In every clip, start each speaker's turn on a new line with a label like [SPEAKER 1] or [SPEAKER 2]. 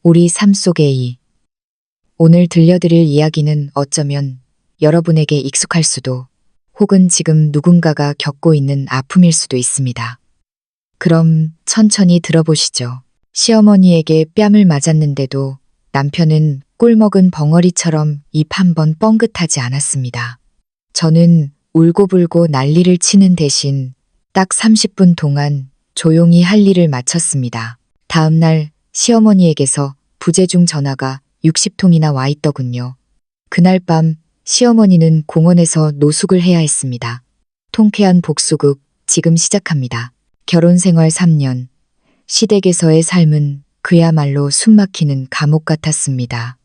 [SPEAKER 1] 우리 삶 속의 오늘 들려드릴 이야기는 어쩌면 여러분에게 익숙할 수도 혹은 지금 누군가가 겪고 있는 아픔일 수도 있습니다. 그럼 천천히 들어보시죠. 시어머니에게 뺨을 맞았는데도 남편은 꿀먹은 벙어리처럼 입 한 번 뻥긋하지 않았습니다. 저는 울고불고 난리를 치는 대신 딱 30분 동안 조용히 할 일을 마쳤습니다. 다음 날 시어머니에게서 부재중 전화가 60통이나 와 있더군요. 그날 밤 시어머니는 공원에서 노숙을 해야 했습니다. 통쾌한 복수극 지금 시작합니다. 결혼 생활 3년, 시댁에서의 삶은 그야말로 숨막히는 감옥 같았습니다.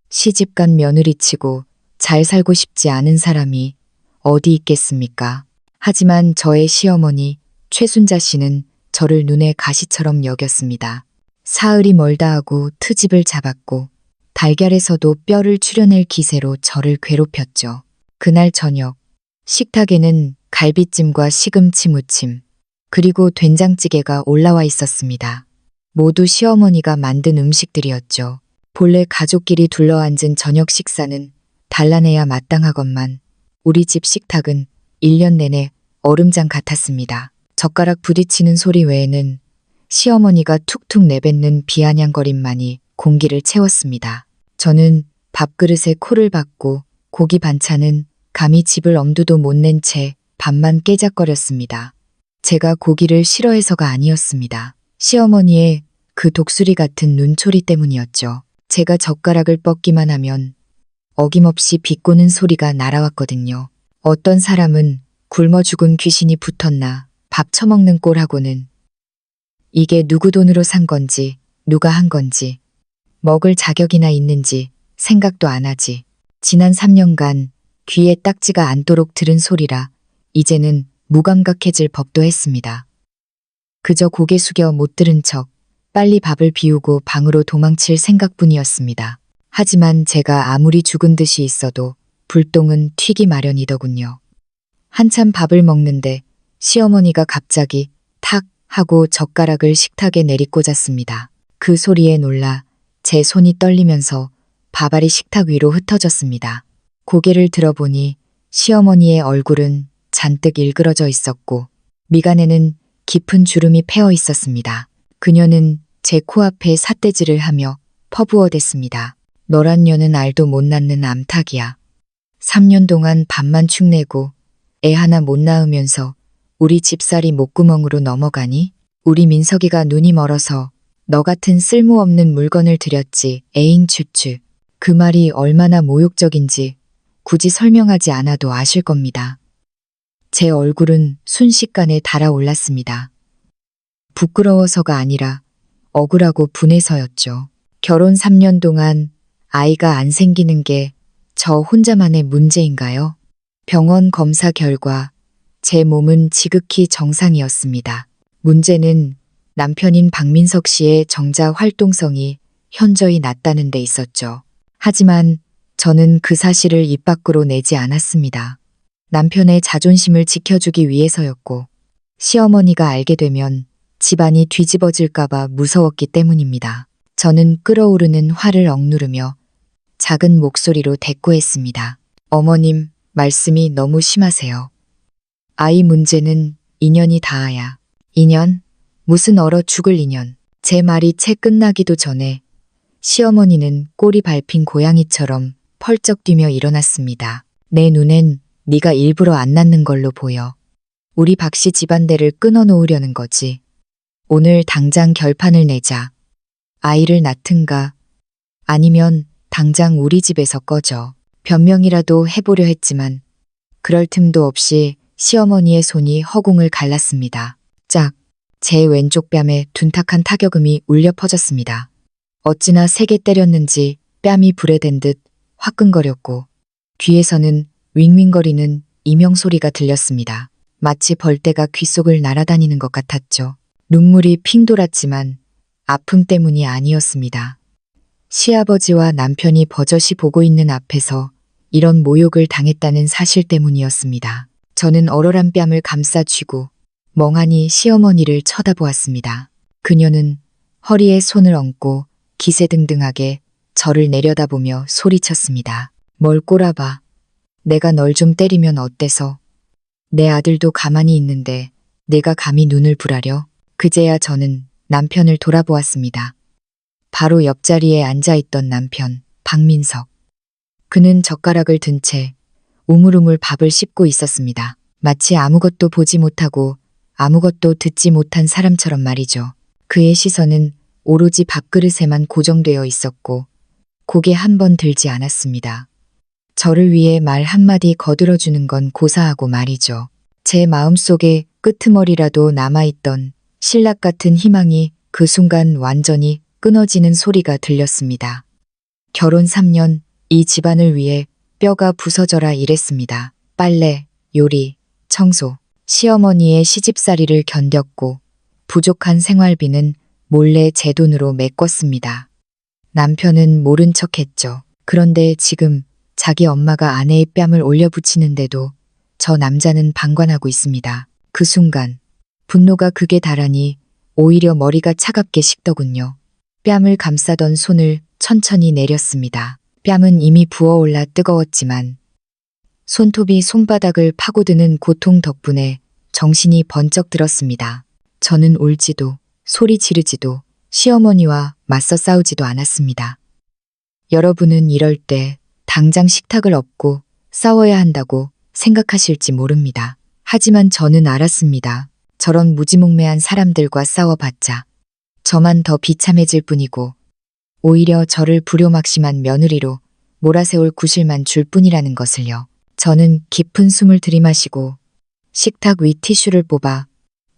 [SPEAKER 1] 시집간 며느리치고 잘 살고 싶지 않은 사람이 어디 있겠습니까? 하지만 저의 시어머니 최순자 씨는 저를 눈에 가시처럼 여겼습니다. 사흘이 멀다 하고 트집을 잡았고 달걀에서도 뼈를 추려낼 기세로 저를 괴롭혔죠. 그날 저녁 식탁에는 갈비찜과 시금치 무침 그리고 된장찌개가 올라와 있었습니다. 모두 시어머니가 만든 음식들이었죠. 본래 가족끼리 둘러앉은 저녁 식사는 단란해야 마땅하건만 우리 집 식탁은 1년 내내 얼음장 같았습니다. 젓가락 부딪히는 소리 외에는 시어머니가 툭툭 내뱉는 비아냥거림만이 공기를 채웠습니다. 저는 밥그릇에 코를 박고 고기 반찬은 감히 집을 엄두도 못 낸 채 밥만 깨작거렸습니다. 제가 고기를 싫어해서가 아니었습니다. 시어머니의 그 독수리 같은 눈초리 때문이었죠. 제가 젓가락을 뻗기만 하면 어김없이 비꼬는 소리가 날아왔거든요. 어떤 사람은 굶어 죽은 귀신이 붙었나 밥 처먹는 꼴하고는 이게 누구 돈으로 산 건지 누가 한 건지 먹을 자격이나 있는지 생각도 안 하지. 지난 3년간 귀에 딱지가 않도록 들은 소리라 이제는 무감각해질 법도 했습니다. 그저 고개 숙여 못 들은 척 빨리 밥을 비우고 방으로 도망칠 생각뿐이었습니다. 하지만 제가 아무리 죽은 듯이 있어도 불똥은 튀기 마련이더군요. 한참 밥을 먹는데 시어머니가 갑자기 탁 하고 젓가락을 식탁에 내리꽂았습니다. 그 소리에 놀라 제 손이 떨리면서 밥알이 식탁 위로 흩어졌습니다. 고개를 들어보니 시어머니의 얼굴은 잔뜩 일그러져 있었고 미간에는 깊은 주름이 패어 있었습니다. 그녀는 제 코앞에 삿대질을 하며 퍼부어댔습니다. 너란 년은 알도 못 낳는 암탉이야. 3년 동안 밥만 축내고 애 하나 못 낳으면서 우리 집살이 목구멍으로 넘어가니? 우리 민석이가 눈이 멀어서 너 같은 쓸모없는 물건을 들였지. 에잉 츄츄. 그 말이 얼마나 모욕적인지 굳이 설명하지 않아도 아실 겁니다. 제 얼굴은 순식간에 달아올랐습니다. 부끄러워서가 아니라 억울하고 분해서였죠. 결혼 3년 동안 아이가 안 생기는 게 저 혼자만의 문제인가요? 병원 검사 결과 제 몸은 지극히 정상이었습니다. 문제는 남편인 박민석 씨의 정자 활동성이 현저히 낮다는 데 있었죠. 하지만 저는 그 사실을 입 밖으로 내지 않았습니다. 남편의 자존심을 지켜주기 위해서였고 시어머니가 알게 되면 집안이 뒤집어질까봐 무서웠기 때문입니다. 저는 끓어오르는 화를 억누르며 작은 목소리로 대꾸했습니다. 어머님, 말씀이 너무 심하세요. 아이 문제는 인연이 닿아야. 인연? 무슨 얼어 죽을 인연. 제 말이 채 끝나기도 전에 시어머니는 꼬리 밟힌 고양이처럼 펄쩍 뛰며 일어났습니다. 내 눈엔 네가 일부러 안 낳는 걸로 보여. 우리 박씨 집안대를 끊어놓으려는 거지. 오늘 당장 결판을 내자. 아이를 낳든가 아니면 당장 우리 집에서 꺼져. 변명이라도 해보려 했지만 그럴 틈도 없이 시어머니의 손이 허공을 갈랐습니다. 짝! 제 왼쪽 뺨에 둔탁한 타격음이 울려 퍼졌습니다. 어찌나 세게 때렸는지 뺨이 불에 댄 듯 화끈거렸고 귀에서는 윙윙거리는 이명소리가 들렸습니다. 마치 벌떼가 귓속을 날아다니는 것 같았죠. 눈물이 핑 돌았지만 아픔 때문이 아니었습니다. 시아버지와 남편이 버젓이 보고 있는 앞에서 이런 모욕을 당했다는 사실 때문이었습니다. 저는 얼얼한 뺨을 감싸 쥐고 멍하니 시어머니를 쳐다보았습니다. 그녀는 허리에 손을 얹고 기세등등하게 저를 내려다보며 소리쳤습니다. 뭘 꼬라봐. 내가 널 좀 때리면 어때서? 내 아들도 가만히 있는데 내가 감히 눈을 부라려? 그제야 저는 남편을 돌아보았습니다. 바로 옆자리에 앉아있던 남편, 박민석. 그는 젓가락을 든 채 우물우물 밥을 씹고 있었습니다. 마치 아무것도 보지 못하고 아무것도 듣지 못한 사람처럼 말이죠. 그의 시선은 오로지 밥그릇에만 고정되어 있었고 고개 한 번 들지 않았습니다. 저를 위해 말 한마디 거들어주는 건 고사하고 말이죠. 제 마음속에 끄트머리라도 남아있던 신락 같은 희망이 그 순간 완전히 끊어지는 소리가 들렸습니다. 결혼 3년, 이 집안을 위해 뼈가 부서져라 일했습니다. 빨래, 요리, 청소, 시어머니의 시집살이를 견뎠고 부족한 생활비는 몰래 제 돈으로 메꿨습니다. 남편은 모른 척했죠. 그런데 지금 자기 엄마가 아내의 뺨을 올려붙이는데도 저 남자는 방관하고 있습니다. 그 순간 분노가 극에 달하니 오히려 머리가 차갑게 식더군요. 뺨을 감싸던 손을 천천히 내렸습니다. 뺨은 이미 부어올라 뜨거웠지만 손톱이 손바닥을 파고드는 고통 덕분에 정신이 번쩍 들었습니다. 저는 울지도 소리 지르지도 시어머니와 맞서 싸우지도 않았습니다. 여러분은 이럴 때 당장 식탁을 엎고 싸워야 한다고 생각하실지 모릅니다. 하지만 저는 알았습니다. 저런 무지몽매한 사람들과 싸워봤자 저만 더 비참해질 뿐이고 오히려 저를 불효막심한 며느리로 몰아세울 구실만 줄 뿐이라는 것을요. 저는 깊은 숨을 들이마시고 식탁 위 티슈를 뽑아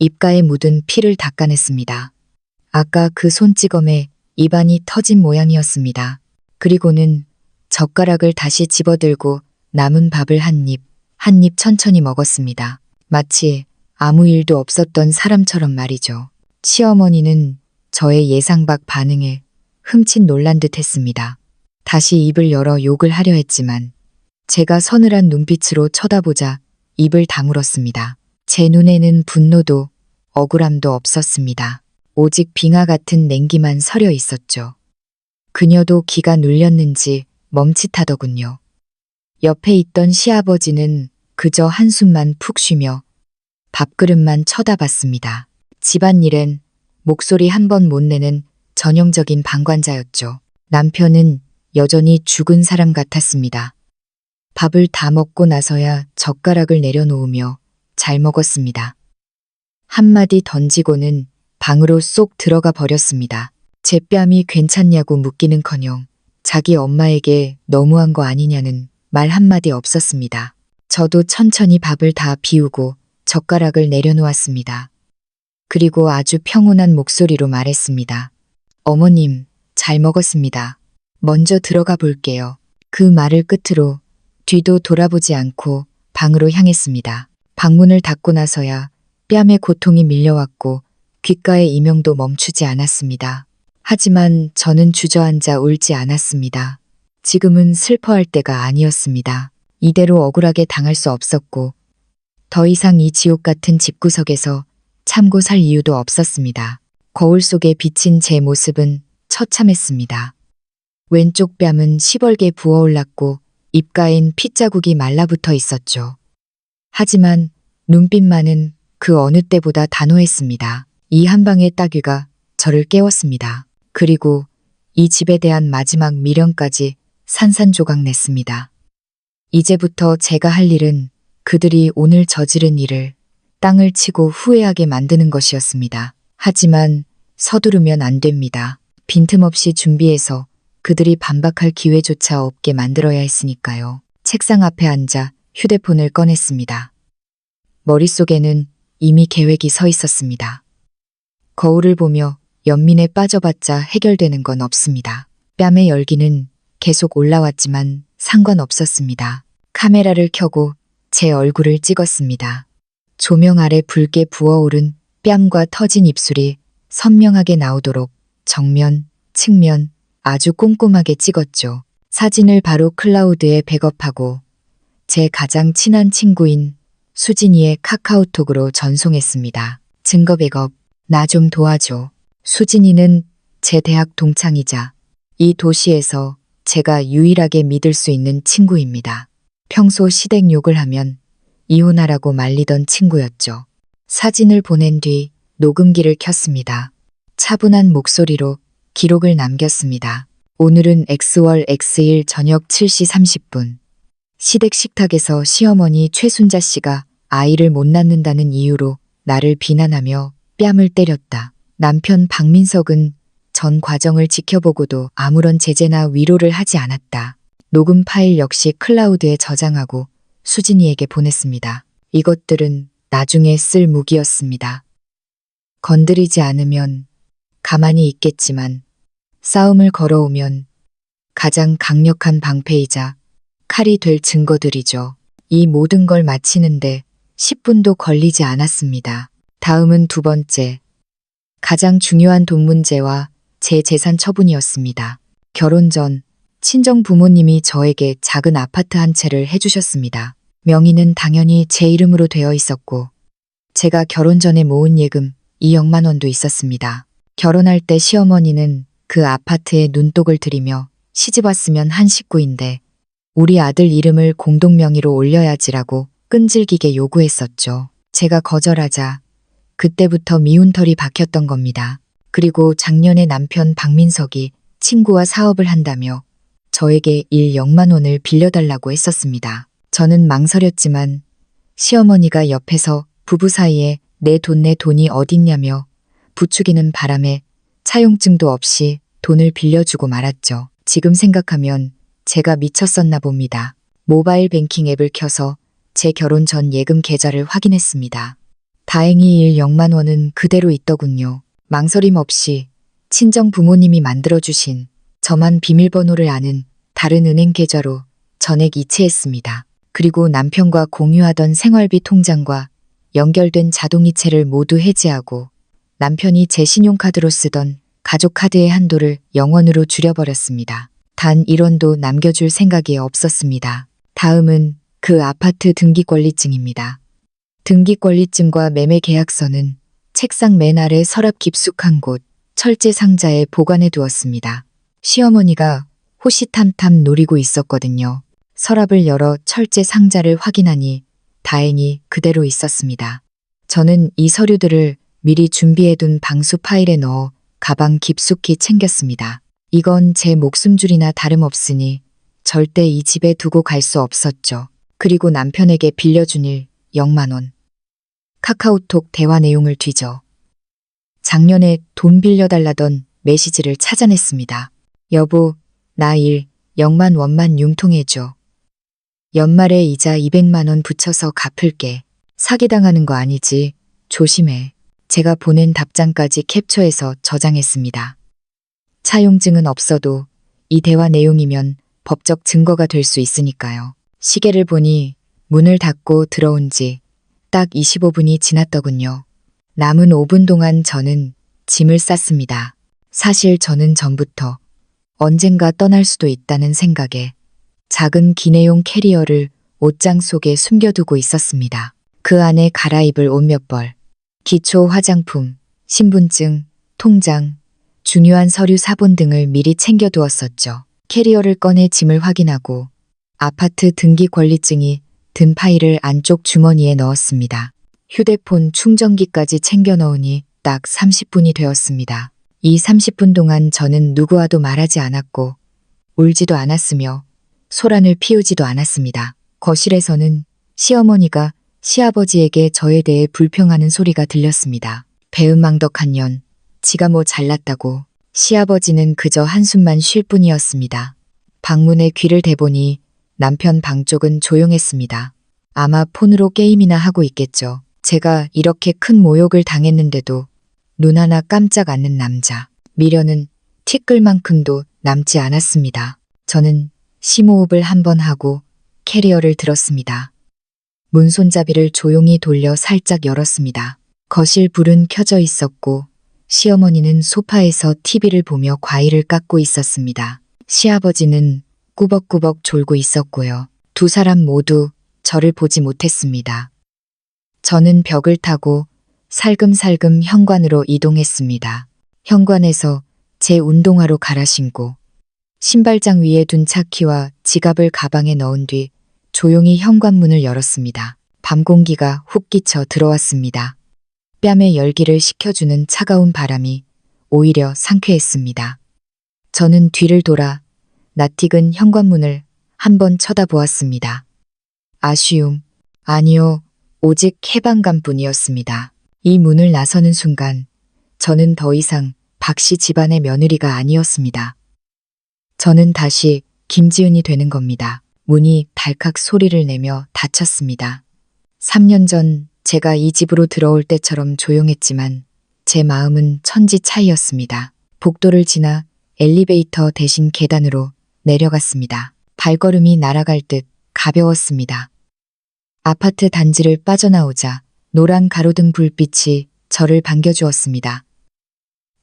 [SPEAKER 1] 입가에 묻은 피를 닦아냈습니다. 아까 그 손찌검에 입안이 터진 모양이었습니다. 그리고는 젓가락을 다시 집어들고 남은 밥을 한 입 천천히 먹었습니다. 마치 아무 일도 없었던 사람처럼 말이죠. 시어머니는 저의 예상 밖 반응에 흠칫 놀란 듯 했습니다. 다시 입을 열어 욕을 하려 했지만 제가 서늘한 눈빛으로 쳐다보자 입을 다물었습니다. 제 눈에는 분노도 억울함도 없었습니다. 오직 빙하 같은 냉기만 서려 있었죠. 그녀도 기가 눌렸는지 멈칫하더군요. 옆에 있던 시아버지는 그저 한숨만 푹 쉬며 밥그릇만 쳐다봤습니다. 집안일엔 목소리 한 번 못 내는 전형적인 방관자였죠. 남편은 여전히 죽은 사람 같았습니다. 밥을 다 먹고 나서야 젓가락을 내려놓으며 잘 먹었습니다. 한마디 던지고는 방으로 쏙 들어가 버렸습니다. 제 뺨이 괜찮냐고 묻기는커녕 자기 엄마에게 너무한 거 아니냐는 말 한마디 없었습니다. 저도 천천히 밥을 다 비우고 젓가락을 내려놓았습니다. 그리고 아주 평온한 목소리로 말했습니다. 어머님, 잘 먹었습니다. 먼저 들어가 볼게요. 그 말을 끝으로 뒤도 돌아보지 않고 방으로 향했습니다. 방문을 닫고 나서야 뺨에 고통이 밀려왔고 귓가의 이명도 멈추지 않았습니다. 하지만 저는 주저앉아 울지 않았습니다. 지금은 슬퍼할 때가 아니었습니다. 이대로 억울하게 당할 수 없었고 더 이상 이 지옥 같은 집구석에서 참고 살 이유도 없었습니다. 거울 속에 비친 제 모습은 처참했습니다. 왼쪽 뺨은 시벌게 부어올랐고 입가엔 핏자국이 말라붙어 있었죠. 하지만 눈빛만은 그 어느 때보다 단호했습니다. 이 한 방의 따귀가 저를 깨웠습니다. 그리고 이 집에 대한 마지막 미련까지 산산조각 냈습니다. 이제부터 제가 할 일은 그들이 오늘 저지른 일을 땅을 치고 후회하게 만드는 것이었습니다. 하지만 서두르면 안 됩니다. 빈틈없이 준비해서 그들이 반박할 기회조차 없게 만들어야 했으니까요. 책상 앞에 앉아 휴대폰을 꺼냈습니다. 머릿속에는 이미 계획이 서 있었습니다. 거울을 보며 연민에 빠져봤자 해결되는 건 없습니다. 뺨의 열기는 계속 올라왔지만 상관없었습니다. 카메라를 켜고 제 얼굴을 찍었습니다. 조명 아래 붉게 부어오른 뺨과 터진 입술이 선명하게 나오도록 정면, 측면 아주 꼼꼼하게 찍었죠. 사진을 바로 클라우드에 백업하고 제 가장 친한 친구인 수진이의 카카오톡으로 전송했습니다. 증거 백업, 나 좀 도와줘. 수진이는 제 대학 동창이자 이 도시에서 제가 유일하게 믿을 수 있는 친구입니다. 평소 시댁 욕을 하면 이혼하라고 말리던 친구였죠. 사진을 보낸 뒤 녹음기를 켰습니다. 차분한 목소리로 기록을 남겼습니다. 오늘은 X월 X일 저녁 7시 30분. 시댁 식탁에서 시어머니 최순자 씨가 아이를 못 낳는다는 이유로 나를 비난하며 뺨을 때렸다. 남편 박민석은 전 과정을 지켜보고도 아무런 제재나 위로를 하지 않았다. 녹음 파일 역시 클라우드에 저장하고 수진이에게 보냈습니다. 이것들은 나중에 쓸 무기였습니다. 건드리지 않으면 가만히 있겠지만 싸움을 걸어오면 가장 강력한 방패이자 칼이 될 증거들이죠. 이 모든 걸 마치는데 10분도 걸리지 않았습니다. 다음은 두 번째, 가장 중요한 돈 문제와 제 재산 처분이었습니다. 결혼 전 친정 부모님이 저에게 작은 아파트 한 채를 해주셨습니다. 명의는 당연히 제 이름으로 되어 있었고 제가 결혼 전에 모은 예금 2억만 원도 있었습니다. 결혼할 때 시어머니는 그 아파트에 눈독을 들이며 시집 왔으면 한 식구인데 우리 아들 이름을 공동 명의로 올려야지라고 끈질기게 요구했었죠. 제가 거절하자 그때부터 미운털이 박혔던 겁니다. 그리고 작년에 남편 박민석이 친구와 사업을 한다며 저에게 1억만 원을 빌려달라고 했었습니다. 저는 망설였지만 시어머니가 옆에서 부부 사이에 내 돈이 어딨냐며 부추기는 바람에 차용증도 없이 돈을 빌려주고 말았죠. 지금 생각하면 제가 미쳤었나 봅니다. 모바일 뱅킹 앱을 켜서 제 결혼 전 예금 계좌를 확인했습니다. 다행히 1억만 원은 그대로 있더군요. 망설임 없이 친정 부모님이 만들어주신 저만 비밀번호를 아는 다른 은행 계좌로 전액 이체했습니다. 그리고 남편과 공유하던 생활비 통장과 연결된 자동이체를 모두 해지하고 남편이 제 신용카드로 쓰던 가족카드의 한도를 0원으로 줄여버렸습니다. 단 1원도 남겨줄 생각이 없었습니다. 다음은 그 아파트 등기권리증입니다. 등기권리증과 매매계약서는 책상 맨 아래 서랍 깊숙한 곳 철제 상자에 보관해 두었습니다. 시어머니가 호시탐탐 노리고 있었거든요. 서랍을 열어 철제 상자를 확인하니 다행히 그대로 있었습니다. 저는 이 서류들을 미리 준비해둔 방수 파일에 넣어 가방 깊숙이 챙겼습니다. 이건 제 목숨줄이나 다름없으니 절대 이 집에 두고 갈 수 없었죠. 그리고 남편에게 빌려준 1억만 원. 카카오톡 대화 내용을 뒤져 작년에 돈 빌려달라던 메시지를 찾아냈습니다. 여보, 나 1억만 원만 융통해줘. 연말에 이자 200만 원 붙여서 갚을게. 사기당하는 거 아니지. 조심해. 제가 보낸 답장까지 캡처해서 저장했습니다. 차용증은 없어도 이 대화 내용이면 법적 증거가 될 수 있으니까요. 시계를 보니 문을 닫고 들어온 지 딱 25분이 지났더군요. 남은 5분 동안 저는 짐을 쌌습니다. 사실 저는 전부터 언젠가 떠날 수도 있다는 생각에 작은 기내용 캐리어를 옷장 속에 숨겨두고 있었습니다. 그 안에 갈아입을 옷 몇 벌, 기초 화장품, 신분증, 통장, 중요한 서류 사본 등을 미리 챙겨두었었죠. 캐리어를 꺼내 짐을 확인하고 아파트 등기 권리증이 든 파일을 안쪽 주머니에 넣었습니다. 휴대폰 충전기까지 챙겨 넣으니 딱 30분이 되었습니다. 이 30분 동안 저는 누구와도 말하지 않았고 울지도 않았으며 소란을 피우지도 않았습니다. 거실에서는 시어머니가 시아버지에게 저에 대해 불평하는 소리가 들렸습니다. 배은망덕한 년, 지가 뭐 잘났다고. 시아버지는 그저 한숨만 쉴 뿐이었습니다. 방문에 귀를 대보니 남편 방 쪽은 조용했습니다. 아마 폰으로 게임이나 하고 있겠죠. 제가 이렇게 큰 모욕을 당했는데도 눈 하나 깜짝 않는 남자. 미련은 티끌만큼도 남지 않았습니다. 저는 심호흡을 한번 하고 캐리어를 들었습니다. 문 손잡이를 조용히 돌려 살짝 열었습니다. 거실 불은 켜져 있었고 시어머니는 소파에서 TV를 보며 과일을 깎고 있었습니다. 시아버지는 꾸벅꾸벅 졸고 있었고요. 두 사람 모두 저를 보지 못했습니다. 저는 벽을 타고 살금살금 현관으로 이동했습니다. 현관에서 제 운동화로 갈아 신고 신발장 위에 둔 차키와 지갑을 가방에 넣은 뒤 조용히 현관문을 열었습니다. 밤 공기가 훅 끼쳐 들어왔습니다. 뺨에 열기를 식혀주는 차가운 바람이 오히려 상쾌했습니다. 저는 뒤를 돌아 낯익은 현관문을 한번 쳐다보았습니다. 아쉬움, 아니요, 오직 해방감뿐이었습니다. 이 문을 나서는 순간 저는 더 이상 박씨 집안의 며느리가 아니었습니다. 저는 다시 김지은이 되는 겁니다. 문이 달칵 소리를 내며 닫혔습니다. 3년 전 제가 이 집으로 들어올 때처럼 조용했지만 제 마음은 천지 차이였습니다. 복도를 지나 엘리베이터 대신 계단으로 내려갔습니다. 발걸음이 날아갈 듯 가벼웠습니다. 아파트 단지를 빠져나오자 노란 가로등 불빛이 저를 반겨주었습니다.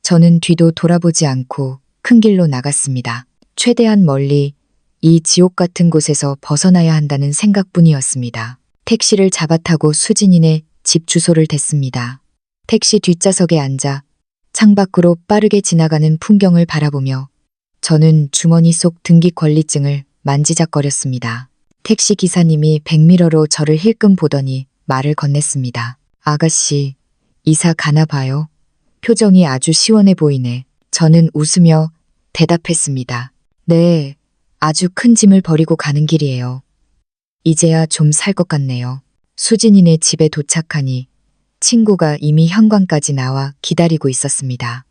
[SPEAKER 1] 저는 뒤도 돌아보지 않고 큰 길로 나갔습니다. 최대한 멀리 이 지옥 같은 곳에서 벗어나야 한다는 생각뿐이었습니다. 택시를 잡아타고 수진이네 집 주소를 댔습니다. 택시 뒷좌석에 앉아 창밖으로 빠르게 지나가는 풍경을 바라보며 저는 주머니 속 등기 권리증을 만지작거렸습니다. 택시 기사님이 백미러로 저를 힐끔 보더니 말을 건넸습니다. 아가씨, 이사 가나 봐요. 표정이 아주 시원해 보이네. 저는 웃으며 대답했습니다. 네, 아주 큰 짐을 버리고 가는 길이에요. 이제야 좀 살 것 같네요. 수진이네 집에 도착하니 친구가 이미 현관까지 나와 기다리고 있었습니다.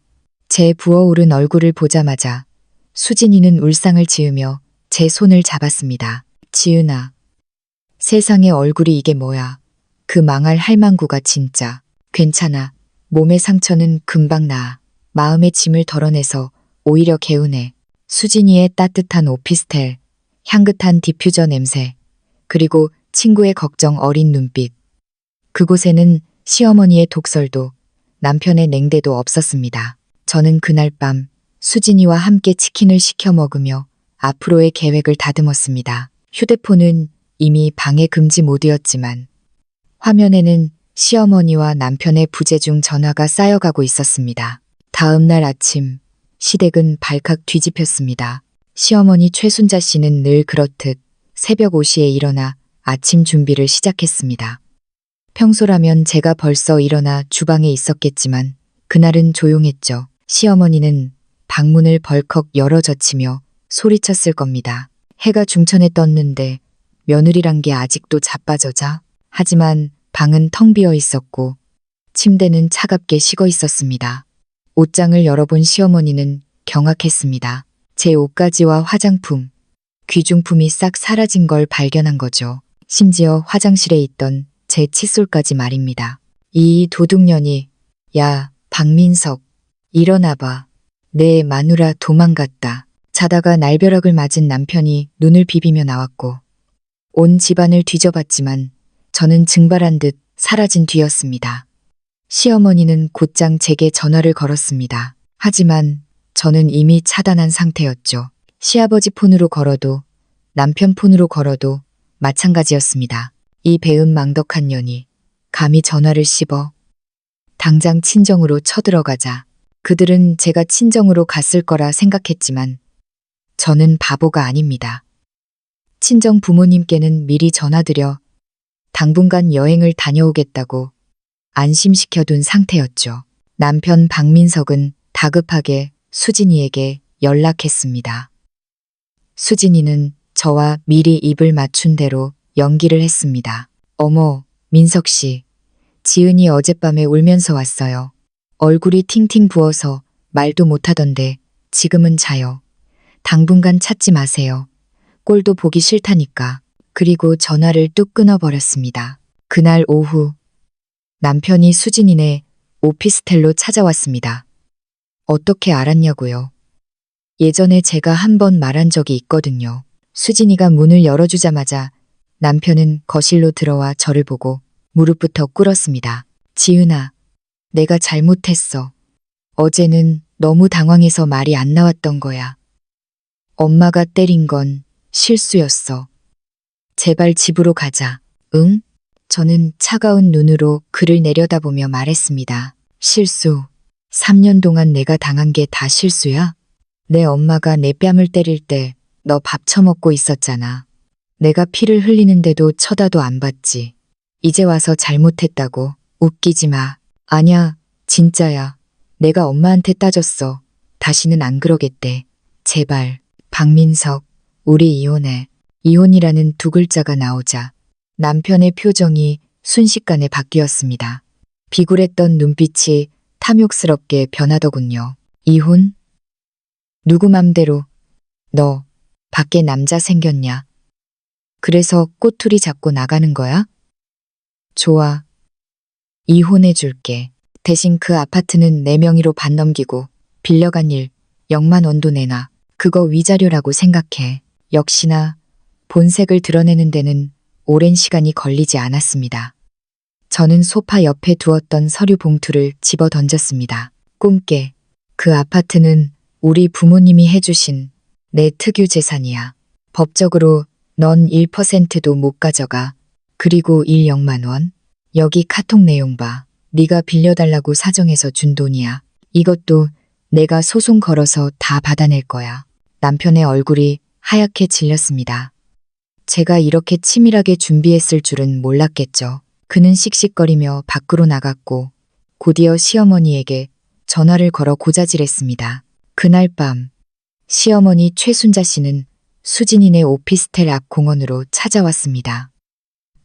[SPEAKER 1] 제 부어오른 얼굴을 보자마자 수진이는 울상을 지으며 제 손을 잡았습니다. 지은아, 세상에 얼굴이 이게 뭐야. 그 망할 할망구가 진짜. 괜찮아. 몸의 상처는 금방 나아. 마음의 짐을 덜어내서 오히려 개운해. 수진이의 따뜻한 오피스텔, 향긋한 디퓨저 냄새, 그리고 친구의 걱정 어린 눈빛. 그곳에는 시어머니의 독설도 남편의 냉대도 없었습니다. 저는 그날 밤 수진이와 함께 치킨을 시켜 먹으며 앞으로의 계획을 다듬었습니다. 휴대폰은 이미 방해 금지 모드였지만 화면에는 시어머니와 남편의 부재중 전화가 쌓여가고 있었습니다. 다음 날 아침 시댁은 발칵 뒤집혔습니다. 시어머니 최순자 씨는 늘 그렇듯 새벽 5시에 일어나 아침 준비를 시작했습니다. 평소라면 제가 벌써 일어나 주방에 있었겠지만 그날은 조용했죠. 시어머니는 방문을 벌컥 열어젖히며 소리쳤을 겁니다. 해가 중천에 떴는데 며느리란 게 아직도 자빠져자? 하지만 방은 텅 비어 있었고 침대는 차갑게 식어 있었습니다. 옷장을 열어본 시어머니는 경악했습니다. 제 옷가지와 화장품, 귀중품이 싹 사라진 걸 발견한 거죠. 심지어 화장실에 있던 제 칫솔까지 말입니다. 이 도둑년이, 야, 박민석, 일어나봐. 내 마누라 도망갔다. 자다가 날벼락을 맞은 남편이 눈을 비비며 나왔고 온 집안을 뒤져봤지만 저는 증발한 듯 사라진 뒤였습니다. 시어머니는 곧장 제게 전화를 걸었습니다. 하지만 저는 이미 차단한 상태였죠. 시아버지 폰으로 걸어도 남편 폰으로 걸어도 마찬가지였습니다. 이 배은망덕한 년이 감히 전화를 씹어. 당장 친정으로 쳐들어가자. 그들은 제가 친정으로 갔을 거라 생각했지만 저는 바보가 아닙니다. 친정 부모님께는 미리 전화드려 당분간 여행을 다녀오겠다고 안심시켜둔 상태였죠. 남편 박민석은 다급하게 수진이에게 연락했습니다. 수진이는 저와 미리 입을 맞춘 대로 연기를 했습니다. 어머, 민석 씨. 지은이 어젯밤에 울면서 왔어요. 얼굴이 팅팅 부어서 말도 못하던데 지금은 자요. 당분간 찾지 마세요. 꼴도 보기 싫다니까. 그리고 전화를 뚝 끊어버렸습니다. 그날 오후 남편이 수진이네 오피스텔로 찾아왔습니다. 어떻게 알았냐고요? 예전에 제가 한 번 말한 적이 있거든요. 수진이가 문을 열어주자마자 남편은 거실로 들어와 저를 보고 무릎부터 꿇었습니다. 지은아, 내가 잘못했어. 어제는 너무 당황해서 말이 안 나왔던 거야. 엄마가 때린 건 실수였어. 제발 집으로 가자. 응? 저는 차가운 눈으로 그를 내려다보며 말했습니다. 실수. 3년 동안 내가 당한 게 다 실수야? 내 엄마가 내 뺨을 때릴 때 너 밥 처먹고 있었잖아. 내가 피를 흘리는데도 쳐다도 안 봤지. 이제 와서 잘못했다고. 웃기지 마. 아냐, 진짜야. 내가 엄마한테 따졌어. 다시는 안 그러겠대. 제발. 박민석, 우리 이혼해. 이혼이라는 두 글자가 나오자 남편의 표정이 순식간에 바뀌었습니다. 비굴했던 눈빛이 탐욕스럽게 변하더군요. 이혼? 누구 맘대로? 너 밖에 남자 생겼냐? 그래서 꼬투리 잡고 나가는 거야? 좋아. 이혼해 줄게. 대신 그 아파트는 내 명의로 반넘기고 빌려간 일 0만 원도 내놔. 그거 위자료라고 생각해. 역시나 본색을 드러내는 데는 오랜 시간이 걸리지 않았습니다. 저는 소파 옆에 두었던 서류 봉투를 집어 던졌습니다. 꿈깨. 그 아파트는 우리 부모님이 해주신 내 특유 재산이야. 법적으로 넌 1%도 못 가져가. 그리고 0만 원. 여기 카톡 내용 봐. 네가 빌려달라고 사정해서 준 돈이야. 이것도 내가 소송 걸어서 다 받아낼 거야. 남편의 얼굴이 하얗게 질렸습니다. 제가 이렇게 치밀하게 준비했을 줄은 몰랐겠죠. 그는 씩씩거리며 밖으로 나갔고 곧이어 시어머니에게 전화를 걸어 고자질했습니다. 그날 밤 시어머니 최순자 씨는 수진이네 오피스텔 앞 공원으로 찾아왔습니다.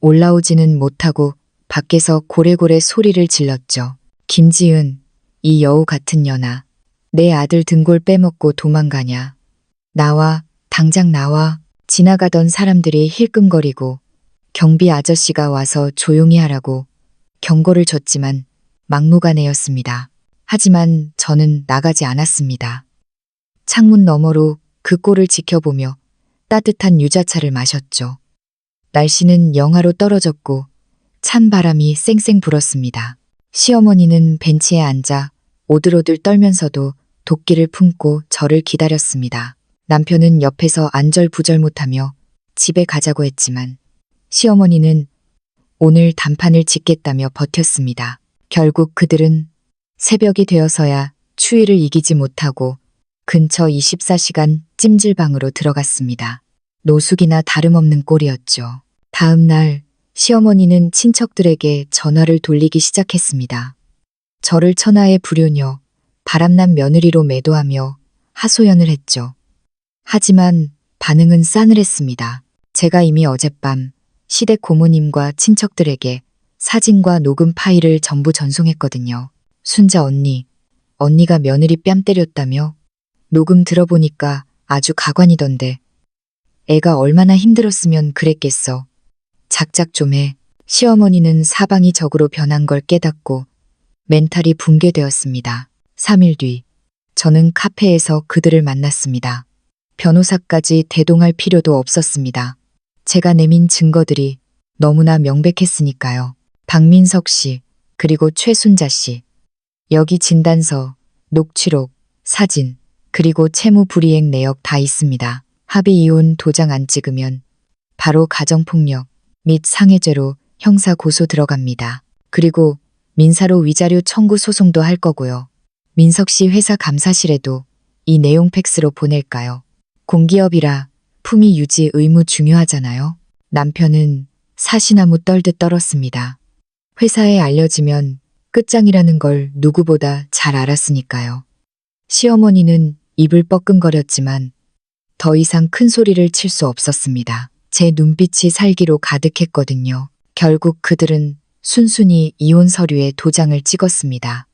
[SPEAKER 1] 올라오지는 못하고 밖에서 고래고래 소리를 질렀죠. 김지은, 이 여우 같은 년아. 내 아들 등골 빼먹고 도망가냐. 나와, 당장 나와. 지나가던 사람들이 힐끔거리고 경비 아저씨가 와서 조용히 하라고 경고를 줬지만 막무가내였습니다. 하지만 저는 나가지 않았습니다. 창문 너머로 그 꼴을 지켜보며 따뜻한 유자차를 마셨죠. 날씨는 영하로 떨어졌고 찬 바람이 쌩쌩 불었습니다. 시어머니는 벤치에 앉아 오들오들 떨면서도 도끼를 품고 저를 기다렸습니다. 남편은 옆에서 안절부절 못하며 집에 가자고 했지만 시어머니는 오늘 단판을 짓겠다며 버텼습니다. 결국 그들은 새벽이 되어서야 추위를 이기지 못하고 근처 24시간 찜질방으로 들어갔습니다. 노숙이나 다름없는 꼴이었죠. 다음 날 시어머니는 친척들에게 전화를 돌리기 시작했습니다. 저를 천하의 불효녀, 바람난 며느리로 매도하며 하소연을 했죠. 하지만 반응은 싸늘했습니다. 제가 이미 어젯밤 시댁 고모님과 친척들에게 사진과 녹음 파일을 전부 전송했거든요. 순자 언니, 언니가 며느리 뺨 때렸다며? 녹음 들어보니까 아주 가관이던데. 애가 얼마나 힘들었으면 그랬겠어. 작작 좀 해. 시어머니는 사방이 적으로 변한 걸 깨닫고 멘탈이 붕괴되었습니다. 3일 뒤 저는 카페에서 그들을 만났습니다. 변호사까지 대동할 필요도 없었습니다. 제가 내민 증거들이 너무나 명백했으니까요. 박민석 씨, 그리고 최순자 씨. 여기 진단서, 녹취록, 사진, 그리고 채무 불이행 내역 다 있습니다. 합의 이혼 도장 안 찍으면 바로 가정폭력 및 상해죄로 형사 고소 들어갑니다. 그리고 민사로 위자료 청구 소송도 할 거고요. 민석 씨 회사 감사실에도 이 내용 팩스로 보낼까요? 공기업이라 품위 유지 의무 중요하잖아요. 남편은 사시나무 떨듯 떨었습니다. 회사에 알려지면 끝장이라는 걸 누구보다 잘 알았으니까요. 시어머니는 입을 뻐끔거렸지만 더 이상 큰 소리를 칠 수 없었습니다. 제 눈빛이 살기로 가득했거든요. 결국 그들은 순순히 이혼 서류에 도장을 찍었습니다.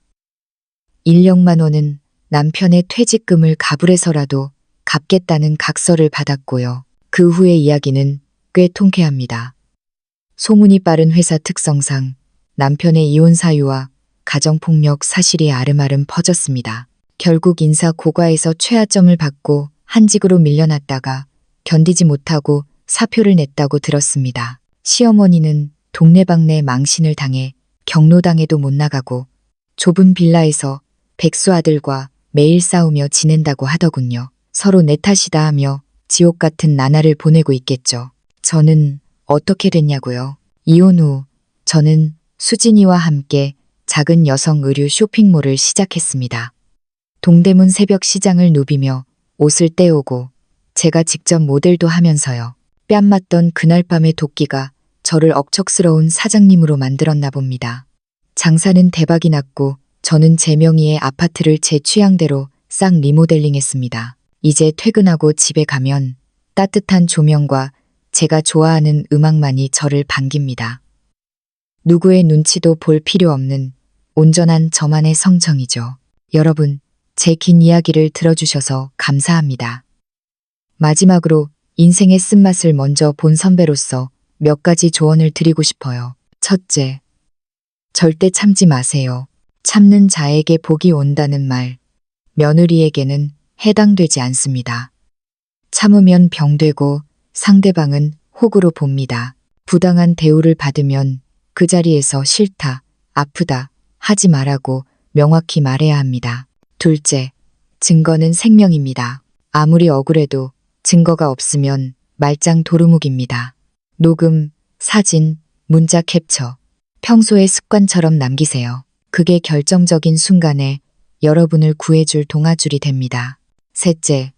[SPEAKER 1] 1억만 원은 남편의 퇴직금을 가불해서라도 갚겠다는 각서를 받았고요. 그 후의 이야기는 꽤 통쾌합니다. 소문이 빠른 회사 특성상 남편의 이혼 사유와 가정폭력 사실이 아름아름 퍼졌습니다. 결국 인사 고과에서 최하점을 받고 한직으로 밀려났다가 견디지 못하고 사표를 냈다고 들었습니다. 시어머니는 동네방네 망신을 당해 경로당에도 못 나가고 좁은 빌라에서 백수 아들과 매일 싸우며 지낸다고 하더군요. 서로 내 탓이다 하며 지옥 같은 나날을 보내고 있겠죠. 저는 어떻게 됐냐고요. 이혼 후 저는 수진이와 함께 작은 여성 의류 쇼핑몰을 시작했습니다. 동대문 새벽 시장을 누비며 옷을 떼오고 제가 직접 모델도 하면서요. 뺨 맞던 그날 밤의 도끼가 저를 억척스러운 사장님으로 만들었나 봅니다. 장사는 대박이 났고 저는 제 명의의 아파트를 제 취향대로 싹 리모델링했습니다. 이제 퇴근하고 집에 가면 따뜻한 조명과 제가 좋아하는 음악만이 저를 반깁니다. 누구의 눈치도 볼 필요 없는 온전한 저만의 성정이죠. 여러분, 제 긴 이야기를 들어주셔서 감사합니다. 마지막으로 인생의 쓴맛을 먼저 본 선배로서 몇 가지 조언을 드리고 싶어요. 첫째, 절대 참지 마세요. 참는 자에게 복이 온다는 말, 며느리에게는 해당되지 않습니다. 참으면 병되고 상대방은 혹으로 봅니다. 부당한 대우를 받으면 그 자리에서 싫다, 아프다 하지 말라고 명확히 말해야 합니다. 둘째, 증거는 생명입니다. 아무리 억울해도 증거가 없으면 말짱 도루묵입니다. 녹음, 사진, 문자 캡처, 평소의 습관처럼 남기세요. 그게 결정적인 순간에 여러분을 구해줄 동아줄이 됩니다. 셋째,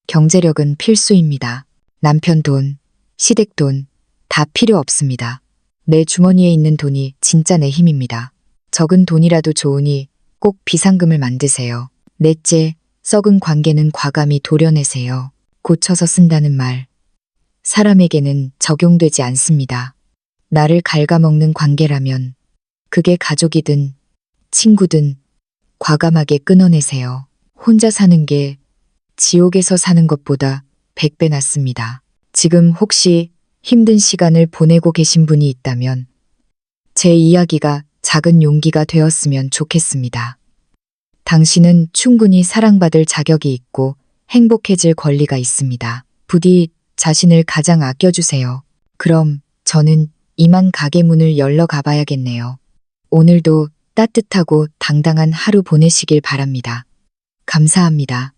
[SPEAKER 1] 경제력은 필수입니다. 남편 돈, 시댁 돈, 다 필요 없습니다. 내 주머니에 있는 돈이 진짜 내 힘입니다. 적은 돈이라도 좋으니 꼭 비상금을 만드세요. 넷째, 썩은 관계는 과감히 도려내세요. 고쳐서 쓴다는 말, 사람에게는 적용되지 않습니다. 나를 갉아먹는 관계라면 그게 가족이든 친구든 과감하게 끊어내세요. 혼자 사는 게 지옥에서 사는 것보다 100배 낫습니다. 지금 혹시 힘든 시간을 보내고 계신 분이 있다면 제 이야기가 작은 용기가 되었으면 좋겠습니다. 당신은 충분히 사랑받을 자격이 있고 행복해질 권리가 있습니다. 부디 자신을 가장 아껴주세요. 그럼 저는 이만 가게 문을 열러 가봐야겠네요. 오늘도 따뜻하고 당당한 하루 보내시길 바랍니다. 감사합니다.